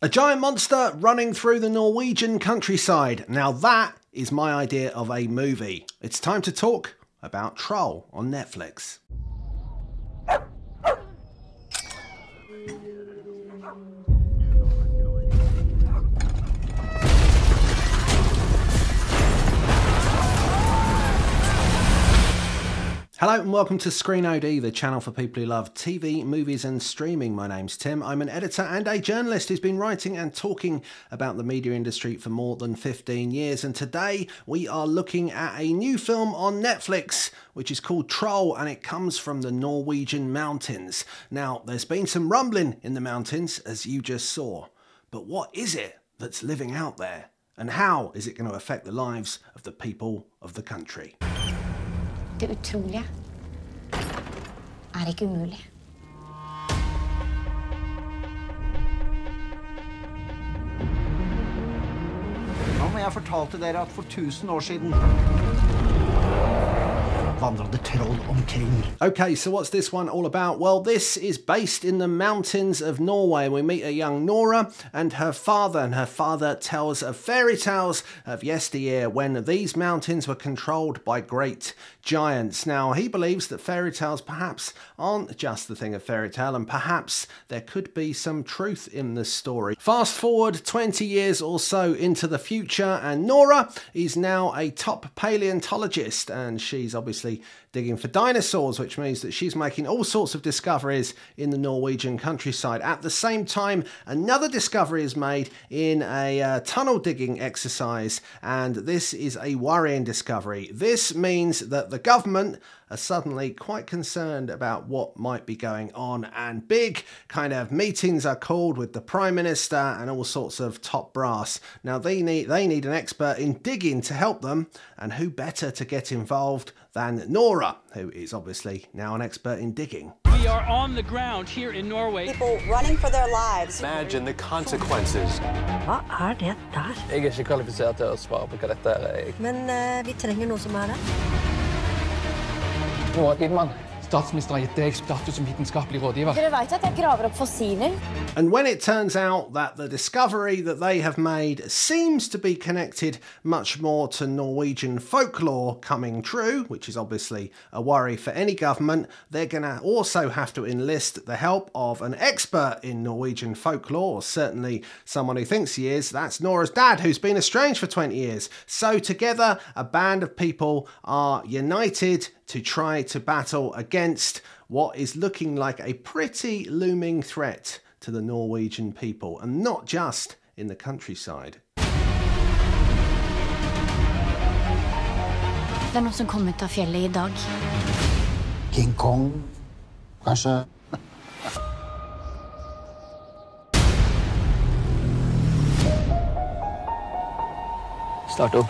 A giant monster running through the Norwegian countryside. Now that is my idea of a movie. It's time to talk about Troll on Netflix. Hello and welcome to Screen OD, the channel for people who love TV, movies and streaming. My name's Tim. I'm an editor and a journalist who's been writing and talking about the media industry for more than 15 years. And today we are looking at a new film on Netflix, which is called Troll, and it comes from the Norwegian mountains. Now, there's been some rumbling in the mountains, as you just saw. But what is it that's living out there? And how is it going to affect the lives of the people of the country? Det utrolige ikke umulig. Nå må jeg fortalte dere at for 1000 år siden vandret troll omkring. Okay, so what's this one all about? Well, this is based in the mountains of Norway. We meet a young Nora and her father tells of fairy tales of yesteryear when these mountains were controlled by great giants. Now, he believes that fairy tales perhaps aren't just the thing of fairy tale, and perhaps there could be some truth in the story. Fast forward 20 years or so into the future, and Nora is now a top paleontologist, and she's obviously digging for dinosaurs, which means that she's making all sorts of discoveries in the Norwegian countryside. At the same time, another discovery is made in a tunnel digging exercise, and this is a worrying discovery. This means that the government are suddenly quite concerned about what might be going on, and big kind of meetings are called with the Prime Minister and all sorts of top brass. Now they need an expert in digging to help them, and who better to get involved than Nora, who is obviously now an expert in digging. We are on the ground here in Norway. People running for their lives. Imagine the consequences. Hva det der? Jeg ikke kvalifisert til å svare på hva dette er. Men vi trenger noe som det. TIDEMANN. Statsministeren har gitt deg status som vitenskapelig rådgiver. Dere vet at jeg graver opp fossiler? And when it turns out that the discovery that they have made seems to be connected much more to Norwegian folklore coming true, which is obviously a worry for any government, they're going to also have to enlist the help of an expert in Norwegian folklore, or certainly someone who thinks he is. That's Nora's dad, who's been estranged for 20 years. So together, a band of people are united to try to battle against what is looking like a pretty looming threat to the Norwegian people, and not just in the countryside. Det noe som kom ut av fjellet I dag. King Kong, kanskje? Start opp.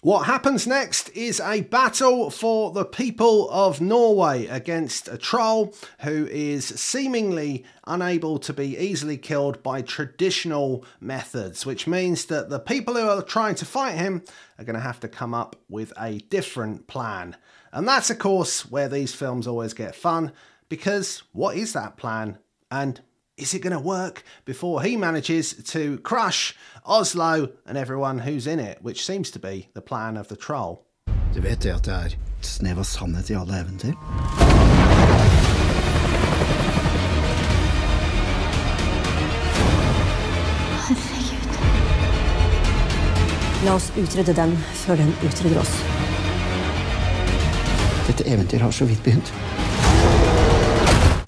What happens next is a battle for the people of Norway against a troll who is seemingly unable to be easily killed by traditional methods, which means that the people who are trying to fight him are going to have to come up with a different plan. And that's, of course, where these films always get fun, because what is that plan? And is it going to work before he manages to crush Oslo and everyone who's in it, which seems to be the plan of the troll? Du vet det at det et snev av sannhet I alle eventyr? Herregud. La oss utrydde den før den utrydder oss. Dette eventyr har så vidt begynt.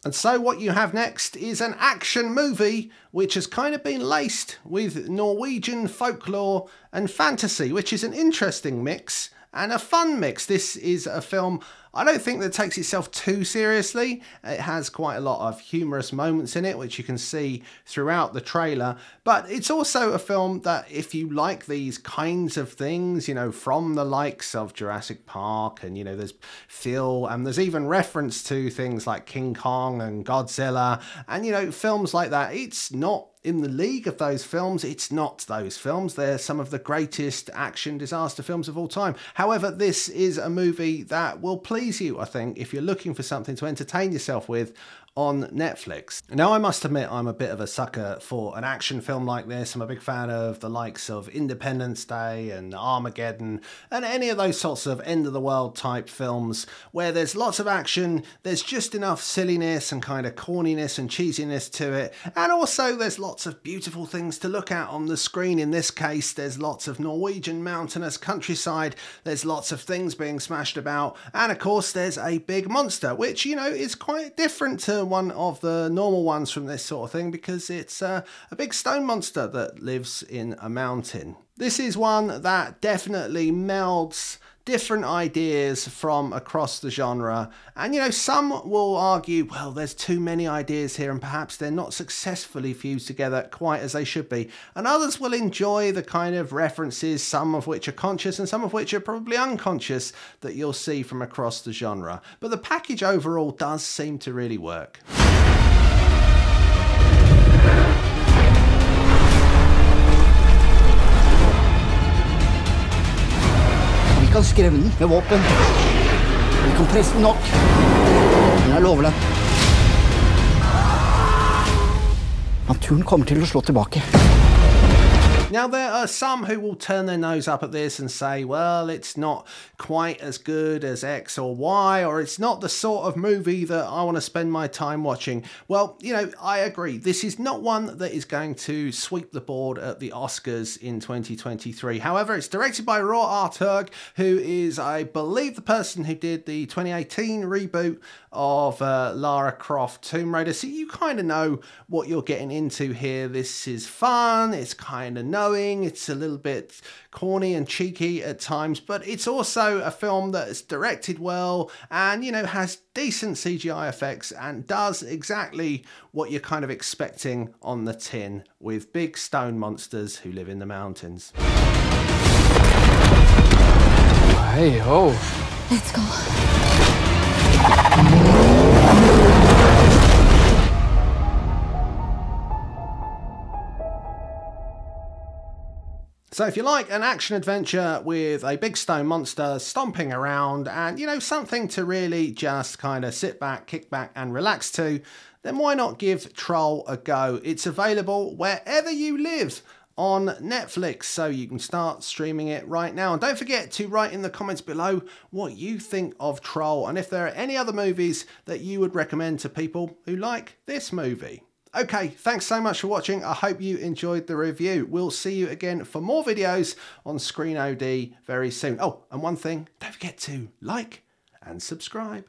And so what you have next is an action movie which has kind of been laced with Norwegian folklore and fantasy, which is an interesting mix and a fun mix. This is a film I don't think that takes itself too seriously. It has quite a lot of humorous moments in it, which you can see throughout the trailer. But it's also a film that if you like these kinds of things, you know, from the likes of Jurassic Park and, you know, there's Phil, and there's even reference to things like King Kong and Godzilla and, you know, films like that. It's not in the league of those films. It's not those films. They're some of the greatest action disaster films of all time. However, this is a movie that will please you, I think, if you're looking for something to entertain yourself with on Netflix. Now, I must admit I'm a bit of a sucker for an action film like this. I'm a big fan of the likes of Independence Day and Armageddon and any of those sorts of end of the world type films where there's lots of action, there's just enough silliness and kind of corniness and cheesiness to it, and also there's lots of beautiful things to look at on the screen. In this case, there's lots of Norwegian mountainous countryside, there's lots of things being smashed about, and of course there's a big monster, which, you know, is quite different to one of the normal ones from this sort of thing, because it's a big stone monster that lives in a mountain. This is one that definitely melds different ideas from across the genre, and, you know, some will argue, well, there's too many ideas here and perhaps they're not successfully fused together quite as they should be, and others will enjoy the kind of references, some of which are conscious and some of which are probably unconscious, that you'll see from across the genre. But the package overall does seem to really work. Vi kan skremme den med våpen. Vi kan presse den nok. Den lover det. Naturen kommer til å slå tilbake. Now, there are some who will turn their nose up at this and say, well, it's not quite as good as X or Y, or it's not the sort of movie that I want to spend my time watching. Well, you know, I agree. This is not one that is going to sweep the board at the Oscars in 2023. However, it's directed by Uthaug, who is, I believe, the person who did the 2018 reboot of Lara Croft Tomb Raider. So you kind of know what you're getting into here. This is fun. It's kind of knowing. It's a little bit corny and cheeky at times, but it's also a film that is directed well and, you know, has decent CGI effects and does exactly what you're kind of expecting on the tin, with big stone monsters who live in the mountains. Hey ho. Let's go. So if you like an action adventure with a big stone monster stomping around and, you know, something to really just kind of sit back, kick back and relax to, then why not give Troll a go? It's available wherever you live on Netflix, so you can start streaming it right now. And don't forget to write in the comments below what you think of Troll and if there are any other movies that you would recommend to people who like this movie. Okay, thanks so much for watching. I hope you enjoyed the review. We'll see you again for more videos on Screen OD very soon. Oh, and one thing, don't forget to like and subscribe.